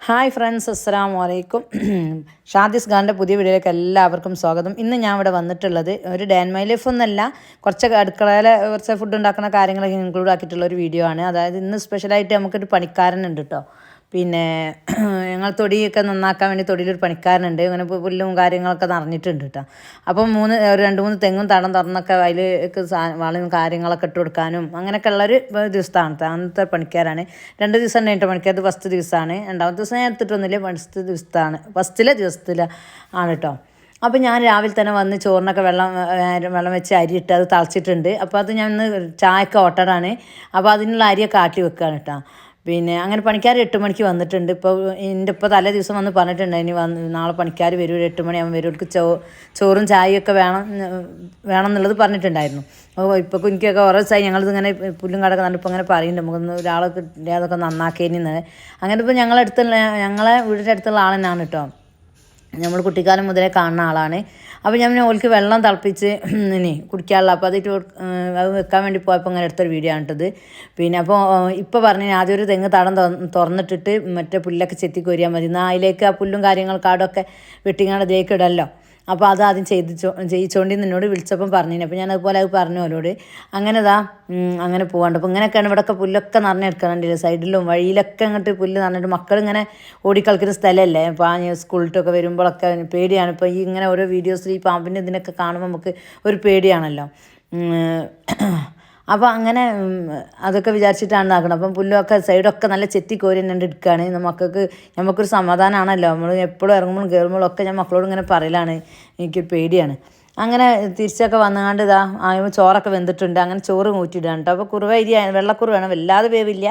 Hi friends, അസ്സലാമു അലൈക്കും. ഷാദിസ് ഖാൻ്റെ പുതിയ വീഡിയോയിലേക്ക് എല്ലാവർക്കും സ്വാഗതം. ഇന്ന് ഞാൻ ഇവിടെ വന്നിട്ടുള്ളത് ഒരു ഡേ ആൻഡ് മൈ ലൈഫ് ഒന്നല്ല, കുറച്ച് അടുക്കളയിലെ കുറച്ച് ഫുഡ് ഉണ്ടാക്കുന്ന കാര്യങ്ങളൊക്കെ ഇൻക്ലൂഡ് ആക്കിയിട്ടുള്ള ഒരു വീഡിയോ ആണ്. അതായത് ഇന്ന് സ്പെഷ്യലായിട്ട് നമുക്കൊരു പണിക്കാരനുണ്ട് കേട്ടോ. പിന്നെ ഞങ്ങൾ തൊടിയൊക്കെ നന്നാക്കാൻ വേണ്ടി തൊടിയിലൊരു പണിക്കാരനുണ്ട്. അങ്ങനെ പുല്ലും കാര്യങ്ങളൊക്കെ നിറഞ്ഞിട്ടുണ്ട് കേട്ടോ. അപ്പം ഒരു 2-3 തെങ്ങും തടം തുറന്നൊക്കെ അതിലേക്ക് വളവും കാര്യങ്ങളൊക്കെ ഇട്ട് കൊടുക്കാനും അങ്ങനെയൊക്കെ ഉള്ളൊരു ദിവസമാണ്. അന്നത്തെ പണിക്കാരാണ്. 2 ദിവസം ഉണ്ടായിട്ട് പണിക്കാർ ഫസ്റ്റ് ദിവസമാണ്. രണ്ടാമത്തെ ദിവസം ഞാൻ എടുത്തിട്ടൊന്നുമില്ല, ഫസ്റ്റിലെ ദിവസത്തിലാണ് കേട്ടോ. അപ്പോൾ ഞാൻ രാവിലെ തന്നെ വന്ന് ചോറിനൊക്കെ വെള്ളം വെച്ച് അരി ഇട്ട് അത് തിളച്ചിട്ടുണ്ട്. അപ്പോൾ അത് ഞാൻ ഇന്ന് ചായക്ക് ഓട്ടറാണ്. അപ്പോൾ അതിനുള്ള അരിയൊക്കെ ആട്ടി വെക്കുകയാണ് കേട്ടോ. പിന്നെ അങ്ങനെ പണിക്കാർ 8 മണിക്ക് വന്നിട്ടുണ്ട്. ഇപ്പോൾ തലേ ദിവസം വന്ന് പറഞ്ഞിട്ടുണ്ട് ഇനി നാളെ പണിക്കാർ വരും, 8 മണിയാകുമ്പോൾ വരും. ചോറും ചായയൊക്കെ വേണം എന്നുള്ളത് പറഞ്ഞിട്ടുണ്ടായിരുന്നു. അപ്പോൾ ഇപ്പോൾ എനിക്കൊക്കെ ഓരോ ദിവസമായി ഞങ്ങളിതിങ്ങനെ പുല്ലും കടക്കെ നല്ലപ്പോൾ അങ്ങനെ പറയുന്നുണ്ട്, നമുക്കൊന്ന് ഒരാളെ കിട്ടിയാതൊക്കെ നന്നാക്കിയെന്ന്. അങ്ങനെ ഇപ്പോൾ ഞങ്ങളെ വീടിൻ്റെ അടുത്തുള്ള ആൾ തന്നെയാണ് കേട്ടോ. നമ്മൾ കുട്ടിക്കാലം മുതലേ കാണുന്ന ആളാണ്. അപ്പോൾ ഞാൻ ഓൾക്ക് വെള്ളം തിളപ്പിച്ച് കുടിക്കാനുള്ള, അപ്പോൾ അത് വെക്കാൻ വേണ്ടി പോയപ്പോൾ അങ്ങനെ എടുത്തൊരു വീഡിയോ ആണിട്ടത്. പിന്നെ അപ്പോൾ ഇപ്പോൾ പറഞ്ഞു ആദ്യം ഒരു തെങ്ങ് തടം തുറന്നിട്ടിട്ട് മറ്റേ പുല്ലൊക്കെ ചെത്തി കോരിയാൽ മതി, എന്നാൽ അതിലേക്ക് ആ പുല്ലും കാര്യങ്ങൾ കാടൊക്കെ വെട്ടിങ്ങാണ്ട് അതിലേക്ക് ഇടല്ലോ. അപ്പോൾ അത് ആദ്യം ചെയ്യിച്ചുകൊണ്ട് നിന്നോട് വിളിച്ചപ്പം പറഞ്ഞു. അപ്പോൾ ഞാൻ അതുപോലെ അത് പറഞ്ഞു അവരോട്. അങ്ങനെ പോകാണ്ട്. അപ്പോൾ ഇങ്ങനെയൊക്കെയാണ് ഇവിടെയൊക്കെ പുല്ലൊക്കെ നിറഞ്ഞെടുക്കാനുണ്ടല്ലോ, സൈഡിലും വഴിയിലൊക്കെ അങ്ങോട്ട് പുല്ല് നിറഞ്ഞിട്ട് മക്കളിങ്ങനെ ഓടിക്കളിക്കുന്ന സ്ഥലമല്ലേ. അപ്പോൾ സ്കൂളിലൊക്കെ വരുമ്പോഴൊക്കെ പേടിയാണ്. ഇപ്പോൾ ഇങ്ങനെ ഓരോ വീഡിയോസിൽ ഈ പാമ്പിൻ്റെ ഇതിനൊക്കെ കാണുമ്പോൾ നമുക്ക് ഒരു പേടിയാണല്ലോ. അപ്പോൾ അങ്ങനെ അതൊക്കെ വിചാരിച്ചിട്ടാണ് ഇതാക്കണം. അപ്പം പുല്ലൊക്കെ സൈഡൊക്കെ നല്ല ചെത്തി കോരി തന്നെ എടുക്കുകയാണ്. നമുക്കൊരു സമാധാനമാണല്ലോ. നമ്മൾ എപ്പോഴും ഇറങ്ങുമ്പോഴും കയറുമ്പോഴും ഒക്കെ ഞാൻ മക്കളോട് ഇങ്ങനെ പറയലാണ്, എനിക്കൊരു പേടിയാണ്. അങ്ങനെ തിരിച്ചൊക്കെ വന്നുകൊണ്ട് ചോറൊക്കെ വെന്തിട്ടുണ്ട്. അങ്ങനെ ചോറ് ഊറ്റിയിടാണ് കേട്ടോ. അപ്പോൾ വെള്ളക്കുറു വേണം, വല്ലാതെ വേവില്ല,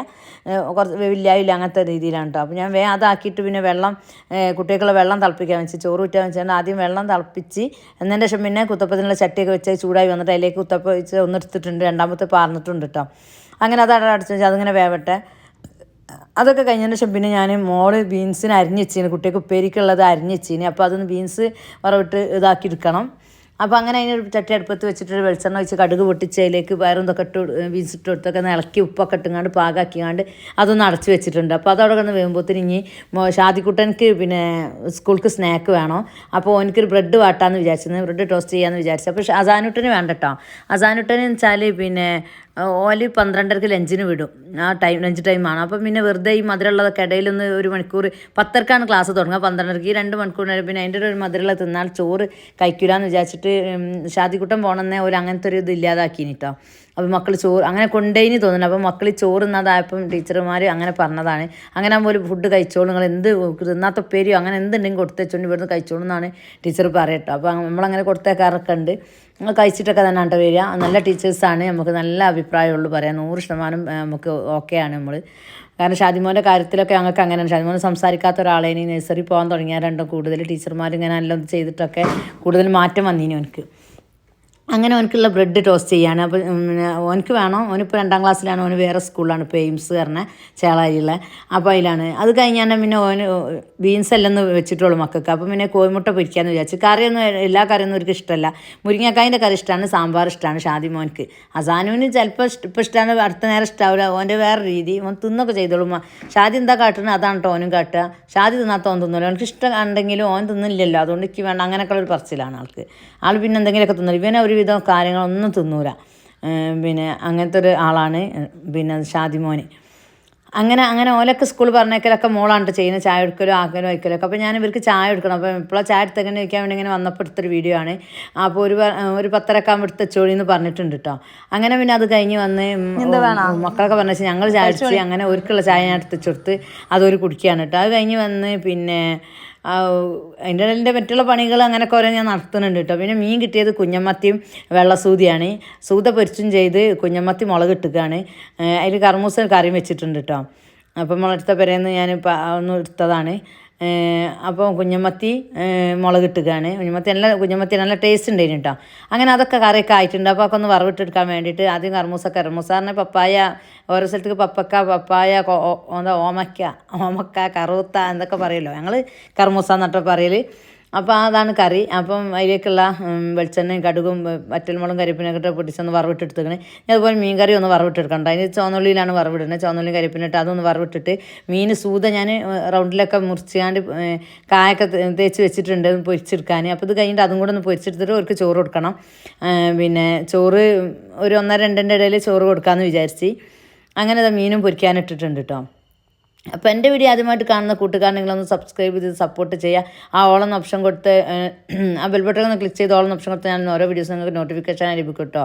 കുറച്ച് വേവില്ലായില്ല, അങ്ങനത്തെ രീതിയിലാണ് കേട്ടോ. അപ്പോൾ ഞാൻ അതാക്കിയിട്ട് പിന്നെ കുട്ടികൾക്കുള്ള വെള്ളം തിളപ്പിക്കാൻ വെച്ച് ചോറ് ഊറ്റാൻ വെച്ചാൽ ആദ്യം വെള്ളം തിളപ്പിച്ച് എന്നതിൻ്റെ ശേഷം പിന്നെ കുത്തപ്പത്തിനുള്ള ചട്ടിയൊക്കെ വെച്ച് ചൂടായി വന്നിട്ട് അതിലേക്ക് കുത്തപ്പ വെച്ച് ഒന്നെടുത്തിട്ടുണ്ട്, രണ്ടാമത്തെ പാർന്നിട്ടുണ്ട് കേട്ടോ. അങ്ങനെ അത് അടച്ച് വെച്ച് അതിങ്ങനെ വേവട്ടെ. അതൊക്കെ കഴിഞ്ഞതിന് ശേഷം പിന്നെ ഞാൻ ബീൻസിന് അരിഞ്ഞ് വെച്ചിന്, കുട്ടികൾക്ക് ഉപ്പേരിക്കുള്ളത് അരിഞ്ഞ് വെച്ചിന്. അപ്പോൾ അതൊന്ന് ബീൻസ് വറവിട്ട് ഇതാക്കി എടുക്കണം. അപ്പോൾ അങ്ങനെ അതിനൊരു ചട്ടി അടുപ്പത്ത് വെച്ചിട്ട് വെളിച്ചെണ്ണ വെച്ച് കടുക് പൊട്ടിച്ച് അതിലേക്ക് പയറും ഇതൊക്കെ ബീൻസ് ഇട്ട് കൊടുത്തൊക്കെ ഇളക്കി ഉപ്പൊക്കെ ഇട്ടുങ്ങാണ്ട് പാകാക്കിയാണ്ട് അതൊന്ന് അടച്ച് വെച്ചിട്ടുണ്ട്. അപ്പോൾ അതവിടെ കിടന്ന് വേകുമ്പോഴത്തേന് ഇനി ഷാദിക്കുട്ടനക്ക് പിന്നെ സ്കൂൾക്ക് സ്നാക്ക് വേണം. അപ്പോൾ എനിക്കൊരു ബ്രെഡ് വാട്ടാന്ന് വിചാരിച്ചിരുന്നത്, ബ്രെഡ് ടോസ്റ്റ് ചെയ്യാമെന്ന് വിചാരിച്ചു. അപ്പോൾ അസാനുട്ടന് വേണ്ട കേട്ടോ. അസാനുട്ടന് വെച്ചാൽ പിന്നെ ഓല് 12:30 ലഞ്ചിന് വിടും, ലഞ്ച് ടൈമാണ്. അപ്പം പിന്നെ വെറുതെ ഈ മധുരമുള്ളതൊക്കെ ഇടയിലൊന്ന് 1 മണിക്കൂർ 10:30ക്കാണ് ക്ലാസ് തുടങ്ങുക, 12:30 2 മണിക്കൂർ പിന്നെ അതിൻ്റെ ഒരു മധുരമുള്ള തിന്നാൽ ചോറ് കഴിക്കില്ലാന്ന് വിചാരിച്ചിട്ട് ഷാദിക്കുട്ടൻ പോകണമെന്നേ ഒരു അങ്ങനത്തെ ഒരു ഇത് ഇല്ലാതാക്കിനി കേട്ടോ. അപ്പോൾ മക്കൾ ചോറ് അങ്ങനെ കൊണ്ടേനി തോന്നുന്നു. അപ്പോൾ മക്കൾ ചോറ് തിന്നാതായപ്പം ടീച്ചർമാർ അങ്ങനെ പറഞ്ഞതാണ്, അങ്ങനെ ആകുമ്പോൾ ഒരു ഫുഡ് കഴിച്ചോളൂ, നിങ്ങൾ എന്ത് തിന്നാത്ത ഉപ്പേരിയോ അങ്ങനെ എന്തുണ്ടെങ്കിൽ കൊടുത്തേച്ചോണ്ട് ഇവിടുന്ന് കഴിച്ചോളൂ എന്നാണ് ടീച്ചർ പറയട്ടോ. അപ്പോൾ നമ്മളങ്ങനെ കൊടുത്തേക്കാറൊക്കെ ഉണ്ട്. കഴിച്ചിട്ടൊക്കെ തന്നെ കേട്ടോ വരിക. നല്ല ടീച്ചേഴ്സാണ്, നമുക്ക് നല്ല അഭിപ്രായമുള്ളൂ പറയാം. 100% നമുക്ക് ഓക്കെയാണ് നമ്മൾ. കാരണം ഷാദിമോൻ്റെ കാര്യത്തിലൊക്കെ ഞങ്ങൾക്ക് അങ്ങനെയാണ്. ഷാദിമോൻ സംസാരിക്കാത്ത ഒരാളേനി നഴ്സറി പോകാൻ തുടങ്ങിയാലുണ്ടോ കൂടുതൽ ടീച്ചർമാർ ഇങ്ങനെ എല്ലാം ചെയ്തിട്ടൊക്കെ കൂടുതൽ മാറ്റം വന്നീനി എനിക്ക്. അങ്ങനെ ഓനക്കുള്ള ബ്രെഡ് ടോസ്റ്റ് ചെയ്യാണ്. അപ്പോൾ ഓനക്ക് വേണം, ഓനിപ്പോൾ 2ാം ക്ലാസ്സിലാണ്, ഓന് വേറെ സ്കൂളിലാണ്, ഇപ്പോൾ എയിംസ് പറഞ്ഞ ചേളാരിയുള്ള. അപ്പോൾ അതിലാണ് അത് കഴിഞ്ഞാൽ പിന്നെ ഓന് ബീൻസ് എല്ലാം ഒന്ന് വെച്ചിട്ടുള്ളൂ മക്കൾക്ക്. അപ്പോൾ പിന്നെ കോഴിമുട്ട പൊരിക്കാമെന്ന് വിചാരിച്ചു. എല്ലാ കറിയൊന്നും അവർക്ക് ഇഷ്ടമല്ല. മുരിങ്ങക്കായൻ്റെ കറി ഇഷ്ടമാണ്, സാമ്പാർ ഇഷ്ടമാണ് ഷാദിമോൻക്ക്. അസാനുവിന് ചിലപ്പോൾ ഇപ്പോൾ ഇഷ്ടമാണ്, അടുത്ത നേരം ഇഷ്ടാവില്ല. ഓൻ്റെ വേറെ രീതി, ഓൻ തിന്നൊക്കെ ചെയ്തോളും. ഷാദി എന്താ കാട്ടുന്നത് അതാണ് കേട്ടോ ഓനും കാട്ടുക. ഷാദി തിന്നാത്ത ഓൻ തിന്നല്ലോ, എനിക്ക് ഇഷ്ടം ഉണ്ടെങ്കിലും ഓൻ തിന്നില്ലല്ലോ, അതുകൊണ്ട് എനിക്ക് വേണ്ട, അങ്ങനെയൊക്കെയുള്ള ഒരു പറച്ചിലാണ് ആൾക്ക്. ആൾ പിന്നെ എന്തെങ്കിലുമൊക്കെ തിന്നില്ല. ഇവനെ ഒരുവിധം കാര്യങ്ങളൊന്നും തിന്നൂല. പിന്നെ അങ്ങനത്തെ ഒരു ആളാണ് പിന്നെ ഷാദിമോന്. അങ്ങനെ ഓലൊക്കെ സ്കൂൾ പറഞ്ഞേക്കലൊക്കെ മോളാണ് ചെയ്യുന്നത്, ചായ എടുക്കലോ ആക്കലോ വയ്ക്കലൊക്കെ. അപ്പോൾ ഞാൻ ഇവർക്ക് ചായ എടുക്കണം. അപ്പോൾ ഇപ്പോഴാണ് ചായ എടുത്തെങ്ങനെ വയ്ക്കാൻ വേണ്ടി ഇങ്ങനെ വന്നപ്പോൾ എടുത്തൊരു വീഡിയോ ആണ്. അപ്പോൾ ഒരു 10:30 എടുത്ത് വെച്ചോളി എന്ന് പറഞ്ഞിട്ടുണ്ട് കേട്ടോ. അങ്ങനെ പിന്നെ അത് കഴിഞ്ഞ് വന്ന് മക്കളൊക്കെ പറഞ്ഞു വെച്ചാൽ ഞങ്ങൾ ചായ അടിച്ച് അങ്ങനെ ഒരുക്കുള്ള ചായ ഞാൻ എടുത്ത് വെച്ചെടുത്ത് അതൊരു കുടിക്കുകയാണ് കേട്ടോ. അത് കഴിഞ്ഞ് വന്ന് പിന്നെ അതിൻ്റെ ഇടയിലെ മറ്റുള്ള പണികൾ അങ്ങനെയൊക്കെ ഓരോ ഞാൻ നടത്തുന്നുണ്ട് കേട്ടോ. പിന്നെ മീൻ കിട്ടിയത് കുഞ്ഞമ്മത്തിയും വെള്ളസൂതിയാണ്. സൂത പൊരിച്ചും ചെയ്ത് കുഞ്ഞമ്മത്തി മുളക് ഇട്ടുകയാണ്. അതിൽ കർമൂസ കറിയും വെച്ചിട്ടുണ്ട് കേട്ടോ. അപ്പം നമ്മളെടുത്ത പെരേന്ന് ഞാൻ ഒന്ന് എടുത്തതാണ്. അപ്പോൾ കുഞ്ഞമ്മത്തി മുളക് ഇട്ടുകയാണ്. കുഞ്ഞമ്മത്തി നല്ല ടേസ്റ്റ് ഉണ്ടായിരുന്നു കേട്ടോ. അങ്ങനെ അതൊക്കെ കറിയൊക്കെ ആയിട്ടുണ്ട്. അപ്പോൾ ഒക്കെ ഒന്ന് വറവിട്ടെടുക്കാൻ വേണ്ടിയിട്ട് ആദ്യം കർമൂസാറിന് പപ്പായ, ഓരോ സ്ഥലത്തേക്ക് പപ്പായ ഓമക്ക കറുത്ത എന്തൊക്കെ പറയുമല്ലോ, ഞങ്ങൾ കർമൂസ എന്നിട്ട് പറയൽ. അപ്പോൾ അതാണ് കറി. അപ്പം അതിലേക്കുള്ള വെളിച്ചെണ്ണയും കടുകും വറ്റൽമുളകും കരിപ്പിനൊക്കെ ഇട്ട് പൊട്ടിച്ചൊന്ന് വറവിട്ടെടുത്തേക്കണേ. അതുപോലെ മീൻ കറി ഒന്ന് വറവിട്ടെടുക്കണ്ട. അതിന് ചുവന്നുള്ളിയിലാണ് വറവിടുന്നത്. ചുവന്നുള്ളിയും കരിപ്പിനിട്ട് അതൊന്ന് വറവിട്ടിട്ട് മീൻ സൂത ഞാൻ റൗണ്ടിലൊക്കെ മുറിച്ചാണ്ട് കായൊക്കെ തേച്ച് വെച്ചിട്ടുണ്ട് പൊരിച്ചെടുക്കാൻ. അപ്പോൾ ഇത് കഴിഞ്ഞിട്ട് അതും കൂടെ ഒന്ന് പൊരിച്ചെടുത്തിട്ട് അവർക്ക് ചോറ് കൊടുക്കണം. പിന്നെ ചോറ് ഒരു 1-2 ഇടയിൽ ചോറ് കൊടുക്കാമെന്ന് വിചാരിച്ച് അങ്ങനെ മീനും പൊരിക്കാനിട്ടിട്ടുണ്ട് കേട്ടോ. അപ്പോൾ എൻ്റെ വീഡിയോ ആദ്യമായിട്ട് കാണുന്ന കൂട്ടുകാർ നിങ്ങളൊന്ന് സബ്സ്ക്രൈബ് ചെയ്ത് സപ്പോർട്ട് ചെയ്യുക. ആ ഓളെന്ന ഓപ്ഷൻ കൊടുത്ത് ആ ബെൽ ബട്ടൺ ഒന്ന് ക്ലിക്ക് ചെയ്ത് ഓളെന്ന ഓപ്ഷൻ കൊടുത്ത് ഞാൻ ഓരോ വീഡിയോസ് നിങ്ങൾക്ക് നോട്ടിഫിക്കേഷൻ ലഭിക്കും കേട്ടോ.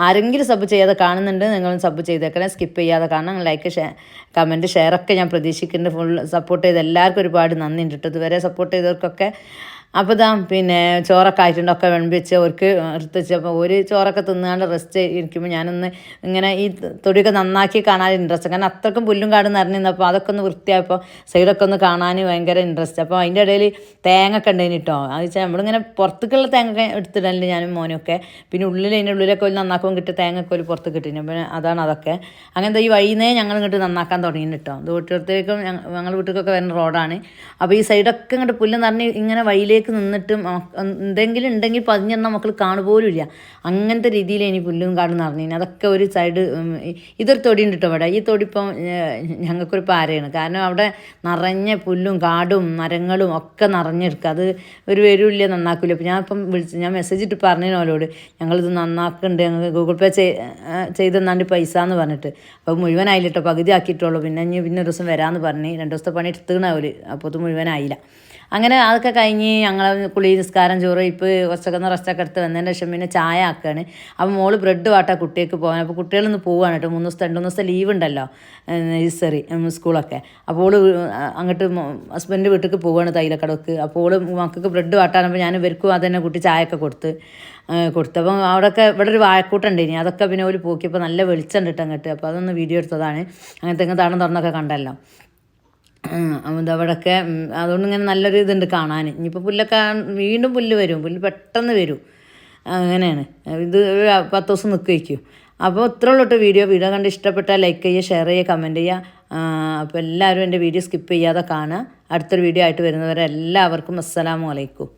ആരെങ്കിലും സബ് ചെയ്യാതെ കാണുന്നുണ്ട് നിങ്ങളും സബ് ചെയ്തേക്കണേ, സ്കിപ്പ് ചെയ്യാതെ കാണണം. ലൈക്ക് കമൻറ്റ് ഷെയറൊക്കെ ഞാൻ പ്രതീക്ഷിക്കുന്നുണ്ട്. ഫുൾ സപ്പോർട്ട് ചെയ്ത് എല്ലാവർക്കും ഒരുപാട് നന്ദി ഉണ്ട് കേട്ടോ. ഇതുവരെ സപ്പോർട്ട് ചെയ്തവർക്കൊക്കെ. അപ്പോൾ പിന്നെ ചോറൊക്കെ ആയിട്ടുണ്ടൊക്കെ വിളമ്പി വെച്ച് അവർക്ക് എടുത്ത് വെച്ചപ്പോൾ ഒരു ചോറൊക്കെ തിന്നാണ്ട് റെസ്റ്റ് ഇരിക്കുമ്പോൾ ഞാനൊന്ന് ഇങ്ങനെ ഈ തൊടിയൊക്കെ നന്നാക്കി കാണാൻ ഇൻട്രസ്റ്റ്, കാരണം അത്രക്കും പുല്ലും കാടും നിറഞ്ഞിരുന്നപ്പോൾ അതൊക്കെ ഒന്ന് വൃത്തിയായപ്പോൾ സൈഡൊക്കെ ഒന്ന് കാണാൻ ഭയങ്കര ഇൻട്രസ്റ്റ്. അപ്പോൾ അതിൻ്റെ ഇടയിൽ തേങ്ങ ഒക്കെ ഉണ്ടായിന് കേട്ടോ. അത് വെച്ചാൽ നമ്മളിങ്ങനെ പുറത്തേക്കുള്ള തേങ്ങ എടുത്തിടല്ലേ ഞാനും മോനൊക്കെ. പിന്നെ അതിൻ്റെ ഉള്ളിലൊക്കെ ഒരു നന്നാക്കുമ്പോൾ കിട്ടിയ തേങ്ങയൊക്കെ ഒരു പുറത്ത് കിട്ടിന്. അപ്പോൾ അതാണ് അതൊക്കെ. അങ്ങനത്തെ ഈ വൈകുന്നേരം ഞങ്ങൾ ഇങ്ങോട്ട് നന്നാക്കാൻ തുടങ്ങി കേട്ടോ. ഇത് വീട്ടിലത്തേക്കും ഞങ്ങൾ വീട്ടിലേക്കൊക്കെ വരുന്ന റോഡാണ്. അപ്പോൾ ഈ സൈഡൊക്കെ ഇങ്ങോട്ട് പുല്ല് നിറഞ്ഞ് ഇങ്ങനെ വഴിയിലേക്ക് നിന്നിട്ടും എന്തെങ്കിലും ഉണ്ടെങ്കിൽ പതിഞ്ഞെണ്ണ മക്കൾ കാണുപോലും ഇല്ല. അങ്ങനത്തെ രീതിയിൽ ഇനി പുല്ലും കാടും നിറഞ്ഞു. അതൊക്കെ ഒരു സൈഡ് ഇതൊരു തൊടി ഉണ്ട് കേട്ടോ ഇവിടെ. ഈ തൊടി ഇപ്പം ഞങ്ങൾക്കൊരു പാരയാണ്, കാരണം അവിടെ നിറഞ്ഞ പുല്ലും കാടും മരങ്ങളും ഒക്കെ നിറഞ്ഞെടുക്കുക. അത് ഒരു വരില്ല, നന്നാക്കില്ല. അപ്പോൾ ഞാൻ മെസ്സേജ് ഇട്ട് പറഞ്ഞു അവരോട്, ഞങ്ങളിത് നന്നാക്കുന്നുണ്ട്, ഞങ്ങൾക്ക് ഗൂഗിൾ പേ ചെയ്ത് തന്നാണ്ട് പൈസ എന്ന് പറഞ്ഞിട്ട്. അപ്പോൾ മുഴുവനായില്ല, പകുതി ആക്കിയിട്ടുള്ളൂ. പിന്നെ ഒരു ദിവസം വരാമെന്ന് പറഞ്ഞ് 2 ദിവസത്തെ പണി എടുത്തുകണ അവർ. അപ്പോൾ അത് മുഴുവനായില്ല. അങ്ങനെ അതൊക്കെ കഴിഞ്ഞ് ഞങ്ങൾ കുളി നിസ്കാരം ചോറ് ഇപ്പോൾ കുറച്ചൊക്കെ റെസ്റ്റൊക്കെ എടുത്ത് വന്നതിന് ശേഷം പിന്നെ ചായ ആക്കുകയാണ്. അപ്പോൾ മോള് ബ്രെഡ് വാട്ടാ കുട്ടികൾക്ക് പോകാൻ. അപ്പോൾ കുട്ടികളൊന്ന് പോവുകയാണ് കേട്ടോ. 3 ദിവസത്തെ 2 ദിവസത്തെ ലീവ് ഉണ്ടല്ലോ നഴ്സറി സ്കൂളൊക്കെ. അപ്പോൾ ഓള് അങ്ങോട്ട് ഹസ്ബൻഡ് വീട്ടിലേക്ക് പോവുകയാണ് തൈലക്കടക്ക്. അപ്പോൾ ഓള് മക്കൾക്ക് ബ്രെഡ് വാട്ടാനപ്പോൾ ഞാൻ ഇവർക്കും അതന്നെ കുട്ടി ചായയൊക്കെ കൊടുത്തപ്പം അവിടെയൊക്കെ ഇവിടെ ഒരു വാഴക്കൂട്ടുണ്ടായിനി. അതൊക്കെ പിന്നെ ഓല് പോക്കിയപ്പോൾ നല്ല വെളിച്ചം കിട്ടും അങ്ങോട്ട്. അപ്പോൾ അതൊന്ന് വീഡിയോ എടുത്തതാണ്. അങ്ങനത്തെ താണം തുറന്നൊക്കെ കണ്ടല്ലോ. അവിടെയൊക്കെ അതുകൊണ്ട് ഇങ്ങനെ നല്ലൊരു ഇതുണ്ട് കാണാൻ. ഇനിയിപ്പോൾ പുല്ലൊക്കെ വീണ്ടും പുല്ല് വരും, പുല്ല് പെട്ടെന്ന് വരും. അങ്ങനെയാണ് ഇത് 10 ദിവസം നിൽക്കും. അപ്പോൾ ഇത്ര ഉള്ളൂ വീഡിയോ കണ്ട് ഇഷ്ടപ്പെട്ടാൽ ലൈക്ക് ചെയ്യുക, ഷെയർ ചെയ്യുക, കമൻറ്റ് ചെയ്യുക. അപ്പോൾ എല്ലാവരും എൻ്റെ വീഡിയോ സ്കിപ്പ് ചെയ്യാതെ കാണുക. അടുത്തൊരു വീഡിയോ ആയിട്ട് വരുന്നവരെ എല്ലാവർക്കും അസ്സലാമു അലൈക്കും.